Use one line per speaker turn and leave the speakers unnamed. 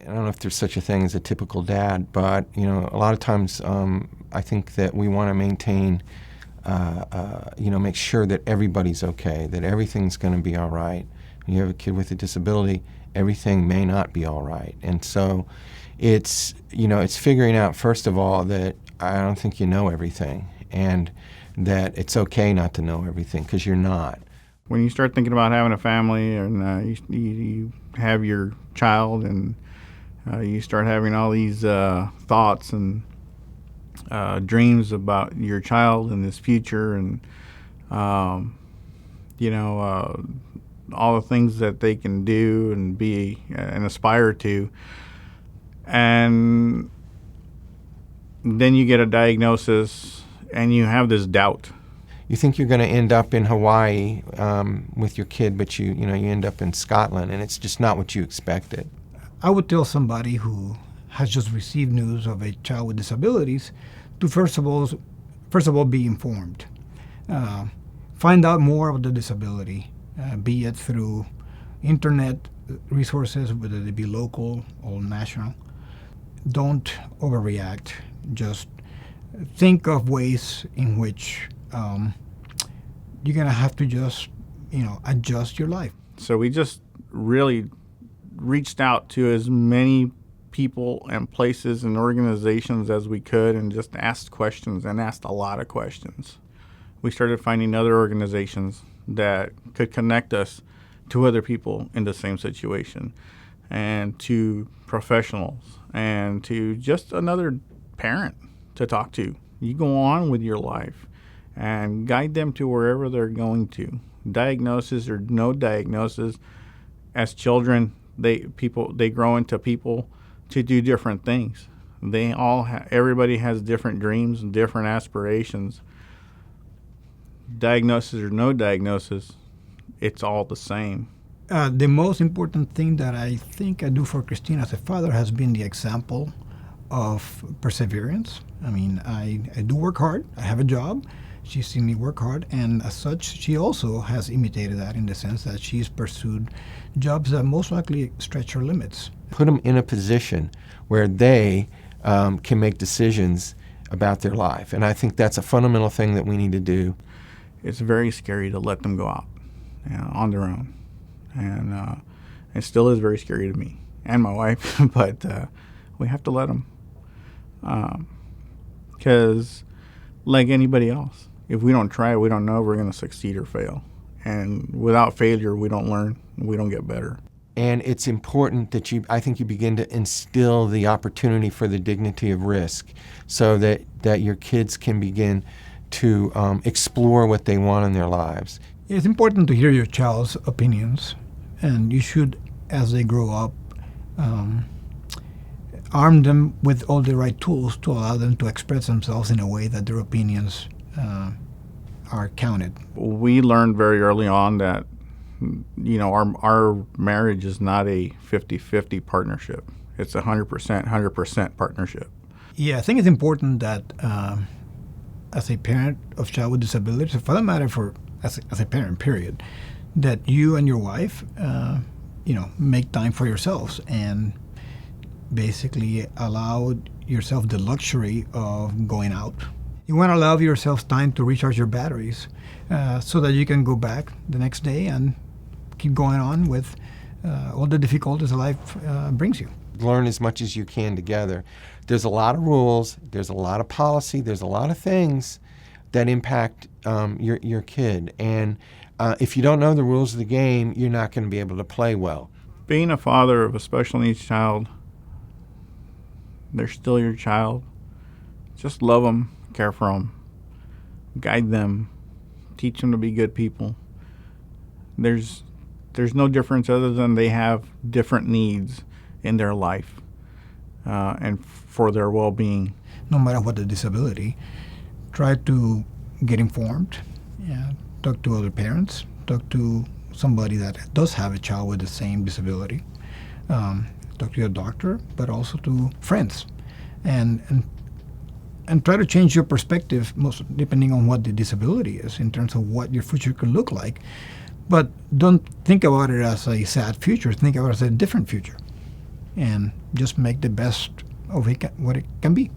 I don't know if there's such a thing as a typical dad, but a lot of times I think that we want to maintain, make sure that everybody's okay, that everything's going to be all right. When you have a kid with a disability, everything may not be all right, and so it's figuring out, first of all, that I don't think you know everything, and that it's okay not to know everything, because you're not.
When you start thinking about having a family and you have your child and you start having all these thoughts and dreams about your child and his future and, all the things that they can do and be and aspire to. And then you get a diagnosis and you have this doubt.
You think you're going to end up in Hawaii with your kid, but you end up in Scotland, and it's just not what you expected.
I would tell somebody who has just received news of a child with disabilities to first of all be informed. Find out more about the disability, be it through internet resources, whether they be local or national. Don't overreact. Just think of ways in which you're going to have to just, adjust your life.
So we just really reached out to as many people and places and organizations as we could and just asked questions and asked a lot of questions. We started finding other organizations that could connect us to other people in the same situation and to professionals and to just another parent to talk to. You go on with your life and guide them to wherever they're going to. Diagnosis or no diagnosis, as children, they grow into people to do different things. Everybody has different dreams and different aspirations. Diagnosis or no diagnosis, it's all the same.
The most important thing that I think I do for Christine as a father has been the example of perseverance. I mean, I do work hard. I have a job. She's seen me work hard, and as such, she also has imitated that in the sense that she's pursued jobs that most likely stretch her limits.
Put them in a position where they can make decisions about their life, and I think that's a fundamental thing that we need to do.
It's very scary to let them go out on their own, and it still is very scary to me and my wife, but we have to let them, because like anybody else, if we don't try, we don't know if we're going to succeed or fail. And without failure, we don't learn, we don't get better.
And it's important that I think you begin to instill the opportunity for the dignity of risk so that your kids can begin to explore what they want in their lives.
It's important to hear your child's opinions, and you should, as they grow up, arm them with all the right tools to allow them to express themselves in a way that their opinions are counted.
We learned very early on that our marriage is not a 50-50 partnership. It's 100% partnership.
Yeah, I think it's important that as a parent of child with disabilities, or for that matter, as a parent, period, that you and your wife, make time for yourselves and basically allow yourself the luxury of going out. You want to allow yourself time to recharge your batteries so that you can go back the next day and keep going on with all the difficulties life brings you.
Learn as much as you can together. There's a lot of rules, there's a lot of policy, there's a lot of things that impact your kid. And if you don't know the rules of the game, you're not going to be able to play well.
Being a father of a special needs child, they're still your child. Just love them, care for them, guide them, teach them to be good people. There's no difference other than they have different needs in their life and for their well-being.
No matter what the disability, try to get informed, talk to other parents, talk to somebody that does have a child with the same disability, talk to your doctor, but also to friends, and try to change your perspective, most depending on what the disability is, in terms of what your future could look like. But don't think about it as a sad future. Think about it as a different future. and just make the best of what it can be.